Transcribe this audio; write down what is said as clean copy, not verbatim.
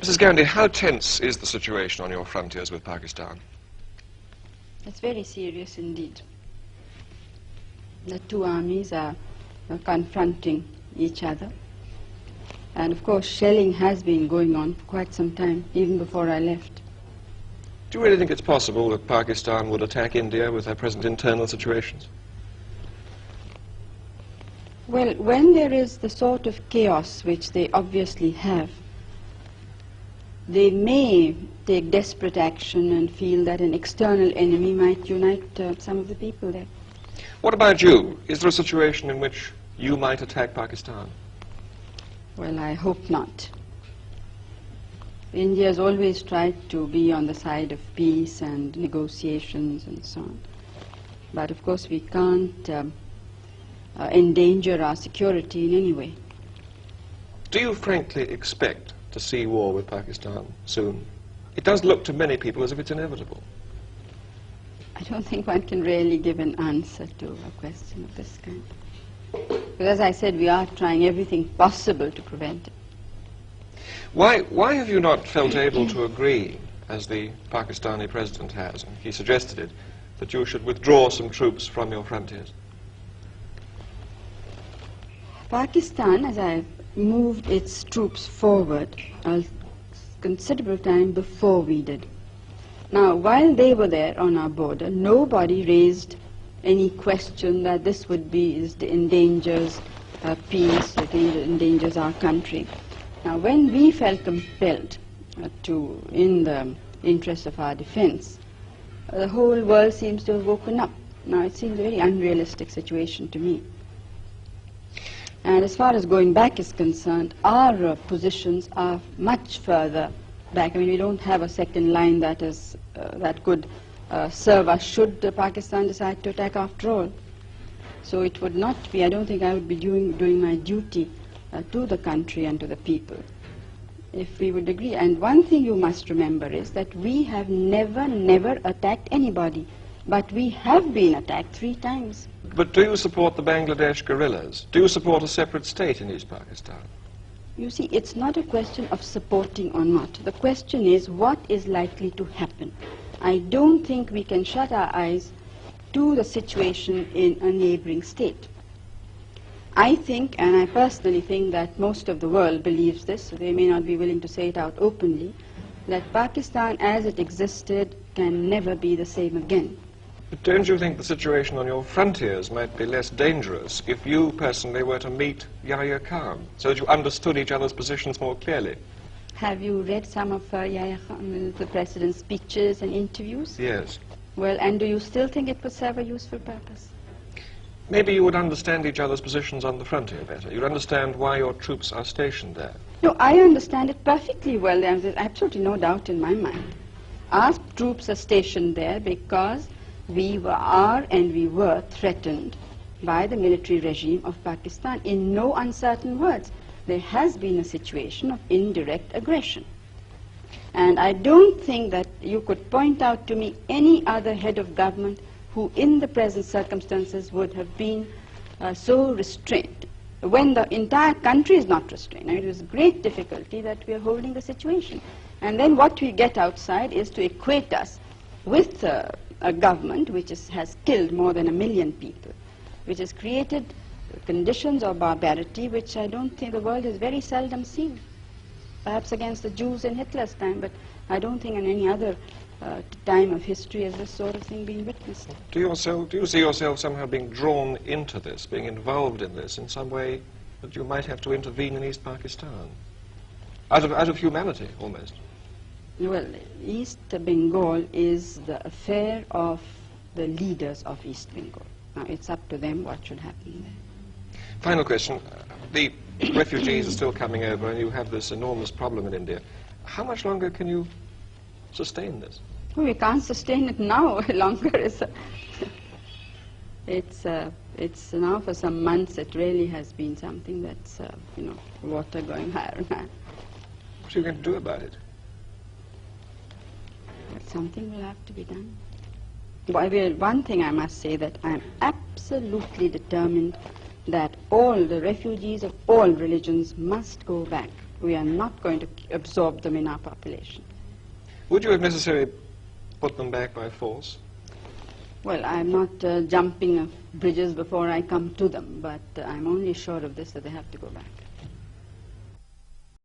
Mrs. Ghandi, how tense is the situation on your frontiers with Pakistan? It's very serious indeed. The two armies are confronting each other. And of course, shelling has been going on for quite some time, even before I left. Do you really think it's possible that Pakistan would attack India with their present internal situations? Well, when there is the sort of chaos which they obviously have, they may take desperate action and feel that an external enemy might unite some of the people there. What about you? Is there a situation in which you might attack Pakistan? Well, I hope not. India has always tried to be on the side of peace and negotiations and so on. But of course we can't endanger our security in any way. Do you frankly expect to see war with Pakistan soon? It does look to many people as if it's inevitable. I don't think one can really give an answer to a question of this kind. But as I said, we are trying everything possible to prevent it. Why have you not felt able to agree, as the Pakistani president has, and he suggested it, that you should withdraw some troops from your frontiers? Pakistan, as I moved its troops forward a considerable time before we did. Now, while they were there on our border, nobody raised any question that this would be endangers peace, it endangers our country. Now, when we felt compelled to, in the interest of our defense, the whole world seems to have woken up. Now, it seems a very unrealistic situation to me. And as far as going back is concerned, our positions are much further back. I mean, we don't have a second line that is that could serve us should Pakistan decide to attack after all. So it would not be, I don't think I would be doing my duty to the country and to the people if we would agree. And one thing you must remember is that we have never attacked anybody, but we have been attacked 3 times. But do you support the Bangladesh guerrillas? Do you support a separate state in East Pakistan? You see, it's not a question of supporting or not. The question is what is likely to happen. I don't think we can shut our eyes to the situation in a neighboring state. I think, and I personally think that most of the world believes this, so they may not be willing to say it out openly, that Pakistan as it existed can never be the same again. But don't you think the situation on your frontiers might be less dangerous if you personally were to meet Yahya Khan, so that you understood each other's positions more clearly? Have you read some of Yahya Khan, the president's speeches and interviews? Yes. Well, and do you still think it would serve a useful purpose? Maybe you would understand each other's positions on the frontier better. You'd understand why your troops are stationed there. No, I understand it perfectly well. There's absolutely no doubt in my mind. Our troops are stationed there because we were threatened by the military regime of Pakistan. In no uncertain words, there has been a situation of indirect aggression. And I don't think that you could point out to me any other head of government who in the present circumstances would have been so restrained, when the entire country is not restrained. I mean, it is great difficulty that we are holding the situation. And then what we get outside is to equate us with a government which has killed more than 1 million people, which has created conditions of barbarity which I don't think the world has very seldom seen. Perhaps against the Jews in Hitler's time, but I don't think in any other time of history has this sort of thing been witnessed. Do you see yourself somehow being drawn into this, being involved in this in some way that you might have to intervene in East Pakistan? Out of humanity, almost. Well, East Bengal is the affair of the leaders of East Bengal. Now, it's up to them what should happen there. Final question. The refugees are still coming over and you have this enormous problem in India. How much longer can you sustain this? Well, we can't sustain it now longer. It's now for some months it really has been something that's, water going higher and higher. What are you going to do about it? But something will have to be done. Well, one thing I must say, that I'm absolutely determined that all the refugees of all religions must go back We are not going to absorb them in our population. Would you, if necessary, put them back by force? Well, I'm not jumping bridges before I come to them, but I'm only sure of this, that they have to go back.